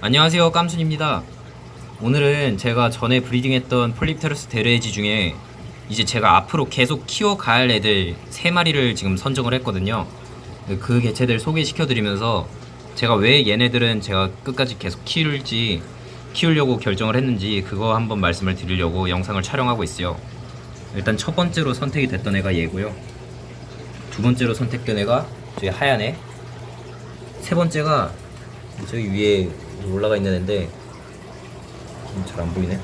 안녕하세요, 깜순입니다. 오늘은 제가 전에 브리딩했던 폴립테러스 데르에지 중에 이제 제가 앞으로 계속 키워가야 할 애들 3마리를 지금 선정을 했거든요. 그 개체들 소개시켜드리면서 제가 왜 얘네들은 제가 끝까지 계속 키우려고 결정을 했는지 그거 한번 말씀을 드리려고 영상을 촬영하고 있어요. 일단 첫 번째로 선택이 됐던 애가 얘고요. 두 번째로 선택된 애가 저기 하얀 애. 세 번째가 저기 위에 올라가 있는 애인데 잘 안 보이네.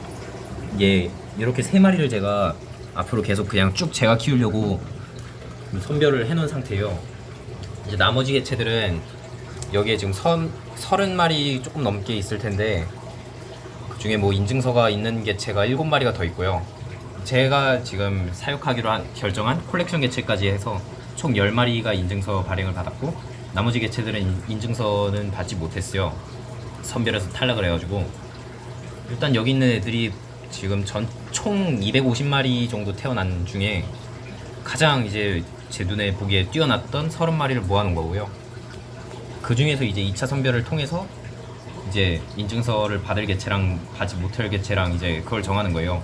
얘 이렇게 3마리를 제가 앞으로 계속 그냥 쭉 제가 키우려고 선별을 해놓은 상태예요. 이제 나머지 개체들은 여기에 지금 30마리 조금 넘게 있을 텐데 그 중에 뭐 인증서가 있는 개체가 7마리가 더 있고요. 제가 지금 사육하기로 결정한 콜렉션 개체까지 해서 총 10마리가 인증서 발행을 받았고, 나머지 개체들은 인증서는 받지 못했어요. 선별해서 탈락을 해가지고. 일단 여기 있는 애들이 지금 총 250마리 정도 태어난 중에 가장 이제 제 눈에 보기에 뛰어났던 30마리를 모아놓은 거고요. 그 중에서 이제 2차 선별을 통해서 이제 인증서를 받을 개체랑 받지 못할 개체랑 이제 그걸 정하는 거예요.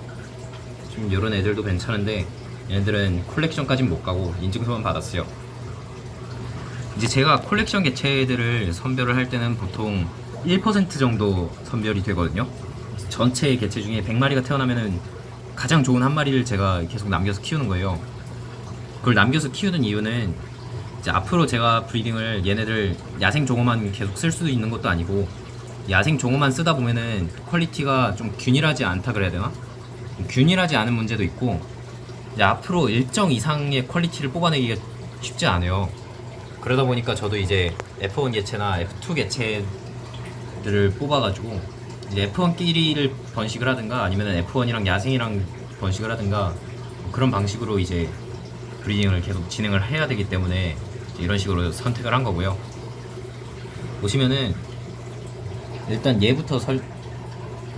좀 이런 애들도 괜찮은데 얘네들은 콜렉션까진 못 가고 인증서만 받았어요. 이제 제가 콜렉션 개체들을 선별을 할 때는 보통 1% 정도 선별이 되거든요. 전체 개체 중에 100마리가 태어나면은 가장 좋은 한 마리를 제가 계속 남겨서 키우는 거예요. 그걸 남겨서 키우는 이유는 이제 앞으로 제가 브리딩을 얘네들 야생 종어만 계속 쓸 수도 있는 것도 아니고, 야생 종어만 쓰다 보면은 퀄리티가 좀 균일하지 않다 그래야 되나? 균일하지 않은 문제도 있고, 이제 앞으로 일정 이상의 퀄리티를 뽑아내기가 쉽지 않아요. 그러다 보니까 저도 이제 F1 개체나 F2 개체들을 뽑아가지고 이제 F1끼리를 번식을 하든가 아니면 F1이랑 야생이랑 번식을 하든가 그런 방식으로 이제 브리딩을 계속 진행을 해야 되기 때문에 이런 식으로 선택을 한 거고요. 보시면은 일단 얘부터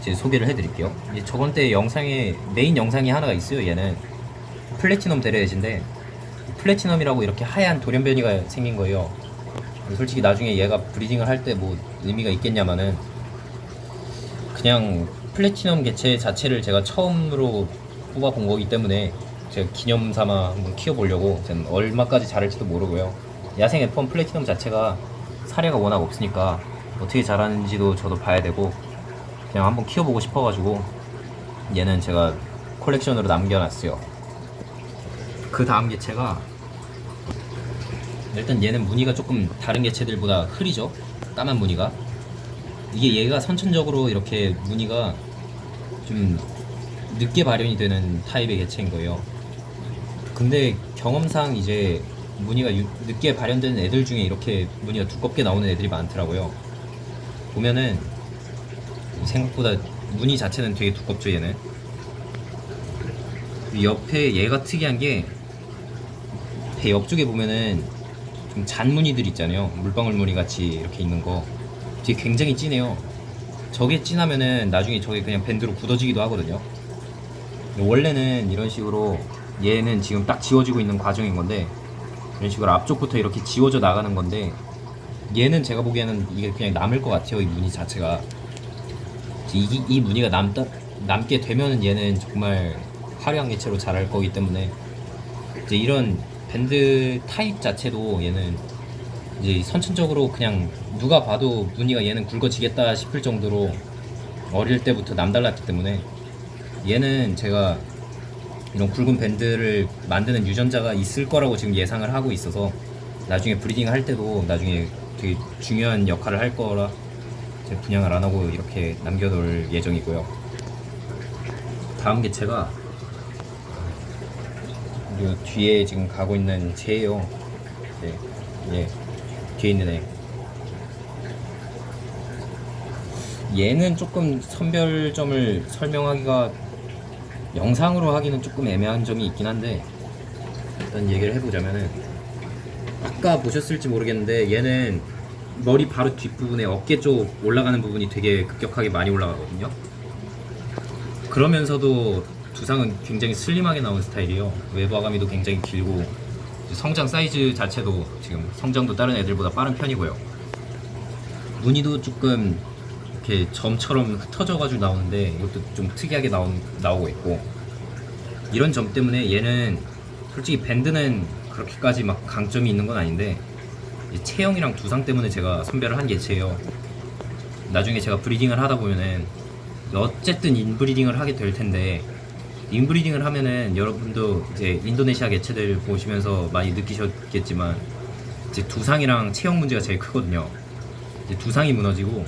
이제 소개를 해드릴게요. 이제 저번 때 영상에 메인 영상이 하나가 있어요. 얘는 플래티넘 데레에지인데 플래티넘이라고 이렇게 하얀 돌연변이가 생긴 거예요. 솔직히 나중에 얘가 브리딩을 할 때 뭐 의미가 있겠냐마는 그냥 플래티넘 개체 자체를 제가 처음으로 뽑아본 거기 때문에 제가 기념 삼아 한번 키워보려고. 저는 얼마까지 자랄지도 모르고요. 야생 F1 플래티넘 자체가 사례가 워낙 없으니까 어떻게 자라는지도 저도 봐야 되고 그냥 한번 키워보고 싶어가지고 얘는 제가 콜렉션으로 남겨놨어요. 그 다음 개체가 일단 얘는 무늬가 조금 다른 개체들보다 흐리죠. 까만 무늬가. 이게 얘가 선천적으로 이렇게 무늬가 좀 늦게 발현이 되는 타입의 개체인 거예요. 근데 경험상 이제 무늬가 늦게 발현되는 애들 중에 이렇게 무늬가 두껍게 나오는 애들이 많더라고요. 보면은 생각보다 무늬 자체는 되게 두껍죠. 얘는 옆에 얘가 특이한 게 배 옆쪽에 보면은 좀 잔무늬들 있잖아요. 물방울 무늬 같이 이렇게 있는 거 되게 굉장히 진해요. 저게 진하면은 나중에 저게 그냥 밴드로 굳어지기도 하거든요. 원래는 이런 식으로 얘는 지금 딱 지워지고 있는 과정인 건데 이런 식으로 앞쪽부터 이렇게 지워져 나가는 건데, 얘는 제가 보기에는 이게 그냥 남을 것 같아요. 이 무늬 자체가 이 무늬가 남게 되면은 얘는 정말 화려한 개체로 자랄 거기 때문에 이제 이런 밴드 타입 자체도 얘는 이제 선천적으로 그냥 누가 봐도 무늬가 얘는 굵어지겠다 싶을 정도로 어릴 때부터 남달랐기 때문에 얘는 제가 이런 굵은 밴드를 만드는 유전자가 있을 거라고 지금 예상을 하고 있어서 나중에 브리딩 할 때도 나중에 되게 중요한 역할을 할 거라 제가 분양을 안 하고 이렇게 남겨놓을 예정이고요. 다음 개체가 요 뒤에 지금 가고 있는 쟤예요. 네, 예, 뒤에 있는 애. 얘는 조금 선별점을 설명하기가 영상으로 하기는 조금 애매한 점이 있긴 한데 일단 얘기를 해보자면은, 아까 보셨을지 모르겠는데 얘는 머리 바로 뒷부분에 어깨 쪽 올라가는 부분이 되게 급격하게 많이 올라가거든요. 그러면서도 두상은 굉장히 슬림하게 나온 스타일이에요. 외부 아가미도 굉장히 길고 성장 사이즈 자체도 지금 성장도 다른 애들보다 빠른 편이고요. 무늬도 조금 이렇게 점처럼 흩어져가지고 나오는데 이것도 좀 특이하게 나오고 있고, 이런 점 때문에 얘는 솔직히 밴드는 그렇게까지 막 강점이 있는 건 아닌데 체형이랑 두상 때문에 제가 선별을 한 개체예요. 나중에 제가 브리딩을 하다 보면은 어쨌든 인브리딩을 하게 될 텐데, 인브리딩을 하면은 여러분도 이제 인도네시아 개체들 보시면서 많이 느끼셨겠지만 이제 두상이랑 체형 문제가 제일 크거든요. 이제 두상이 무너지고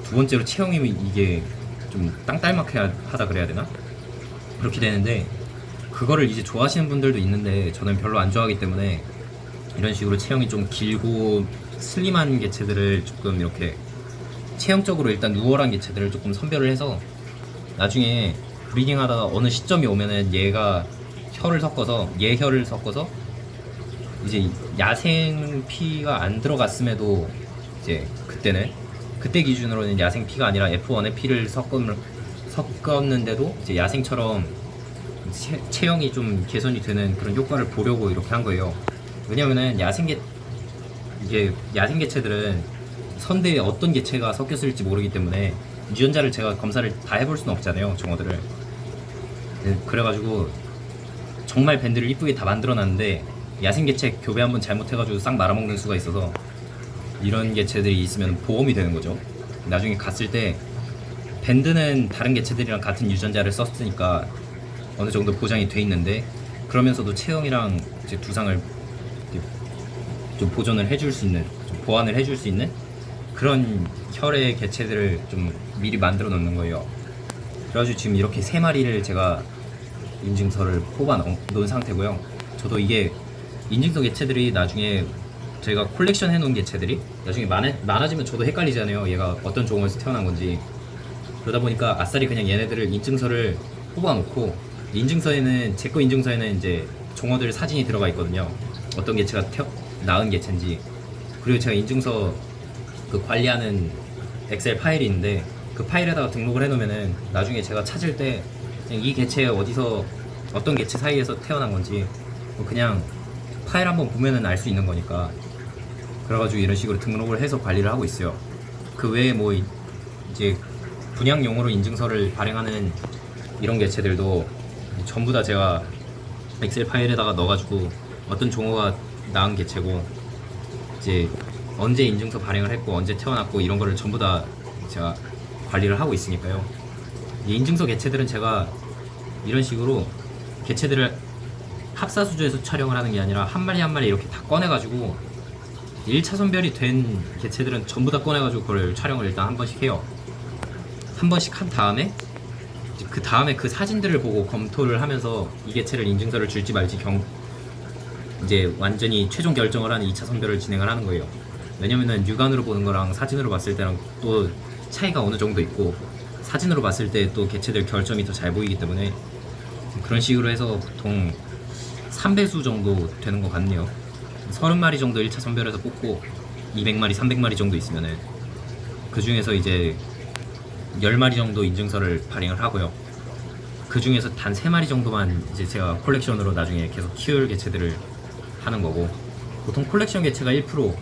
두 번째로 체형이 이게 좀 땅딸막해 하다 그래야 되나? 그렇게 되는데, 그거를 이제 좋아하시는 분들도 있는데 저는 별로 안 좋아하기 때문에 이런 식으로 체형이 좀 길고 슬림한 개체들을 조금 이렇게 체형적으로 일단 누월한 개체들을 조금 선별을 해서 나중에 브리딩 하다가 어느 시점이 오면은 얘가 혀를 섞어서 얘 혀를 섞어서 이제 야생 피가 안 들어갔음에도 이제 그때 기준으로는 야생 피가 아니라 F1의 피를 섞었는데도 이제 야생처럼 체형이 좀 개선이 되는 그런 효과를 보려고 이렇게 한 거예요. 왜냐면은 야생 개체들은 선대에 어떤 개체가 섞였을지 모르기 때문에 유전자를 제가 검사를 다 해볼 수는 없잖아요, 종어들을. 그래가지고 정말 밴드를 이쁘게 다 만들어놨는데 야생 개체 교배 한번 잘못해가지고 싹 말아먹는 수가 있어서 이런 개체들이 있으면 보험이 되는 거죠. 나중에 갔을 때 밴드는 다른 개체들이랑 같은 유전자를 썼으니까 어느 정도 보장이 돼 있는데, 그러면서도 체형이랑 이제 두상을 좀 보존을 해줄 수 있는, 좀 보완을 해줄 수 있는 그런 혈의 개체들을 좀 미리 만들어 놓는 거예요. 그래가지고 지금 이렇게 3마리를 제가 인증서를 뽑아 놓은 상태고요. 저도 이게 인증서 개체들이 나중에 제가 콜렉션 해놓은 개체들이 나중에 많아지면 저도 헷갈리잖아요. 얘가 어떤 종에서 태어난 건지. 그러다 보니까 아싸리 그냥 얘네들을 인증서를 뽑아 놓고, 인증서에는 제 거 인증서에는 이제 종어들 사진이 들어가 있거든요. 어떤 개체가 낳은 개체인지. 그리고 제가 인증서 그 관리하는 엑셀 파일이 있는데 그 파일에다가 등록을 해놓으면은 나중에 제가 찾을 때 그냥 이 개체 어디서 어떤 개체 사이에서 태어난 건지 그냥 파일 한번 보면은 알 수 있는 거니까. 그래가지고 이런 식으로 등록을 해서 관리를 하고 있어요. 그 외에 뭐 이제 분양용으로 인증서를 발행하는 이런 개체들도 전부 다 제가 엑셀 파일에다가 넣어가지고 어떤 종어가 낳은 개체고 이제 언제 인증서 발행을 했고 언제 태어났고 이런 거를 전부 다 제가 관리를 하고 있으니까요. 이 인증서 개체들은 제가 이런 식으로 개체들을 합사수조에서 촬영을 하는 게 아니라 한 마리 한 마리 이렇게 다 꺼내가지고 1차 선별이 된 개체들은 전부 다 꺼내가지고 그걸 촬영을 일단 한 번씩 해요. 한 번씩 한 다음에 그 다음에 그 사진들을 보고 검토를 하면서 이 개체를 인증서를 줄지 말지 이제 완전히 최종 결정을 하는 2차 선별을 진행을 하는 거예요. 왜냐면은 육안으로 보는 거랑 사진으로 봤을 때랑 또 차이가 어느 정도 있고, 사진으로 봤을 때 또 개체들 결점이 더 잘 보이기 때문에 그런 식으로 해서 보통 3배수 정도 되는 것 같네요. 30마리 정도 1차 선별해서 뽑고 200마리, 300마리 정도 있으면은 그 중에서 이제 10마리 정도 인증서를 발행을 하고요. 그 중에서 단 3마리 정도만 이제 제가 콜렉션으로 나중에 계속 키울 개체들을 하는 거고, 보통 콜렉션 개체가 1%,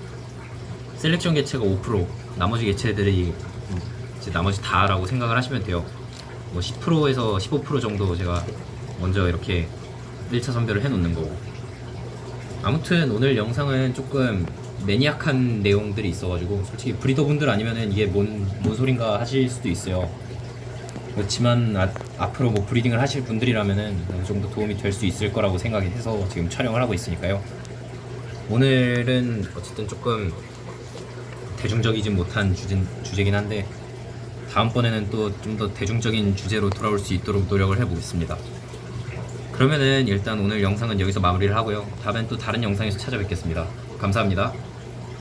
셀렉션 개체가 5%, 나머지 개체들이 이제 나머지 다라고 생각을 하시면 돼요. 뭐 10%에서 15% 정도 제가 먼저 이렇게 1차 선별을 해 놓는 거고. 아무튼 오늘 영상은 조금 매니악한 내용들이 있어가지고 솔직히 브리더분들 아니면은 이게 뭔 소린가 하실 수도 있어요. 그렇지만 앞으로 뭐 브리딩을 하실 분들이라면은 어느 정도 도움이 될 수 있을 거라고 생각해서 지금 촬영을 하고 있으니까요. 오늘은 어쨌든 조금 대중적이지 못한 주제긴 한데 다음번에는 또 좀 더 대중적인 주제로 돌아올 수 있도록 노력을 해보겠습니다. 그러면은 일단 오늘 영상은 여기서 마무리를 하고요. 다음엔 또 다른 영상에서 찾아뵙겠습니다. 감사합니다.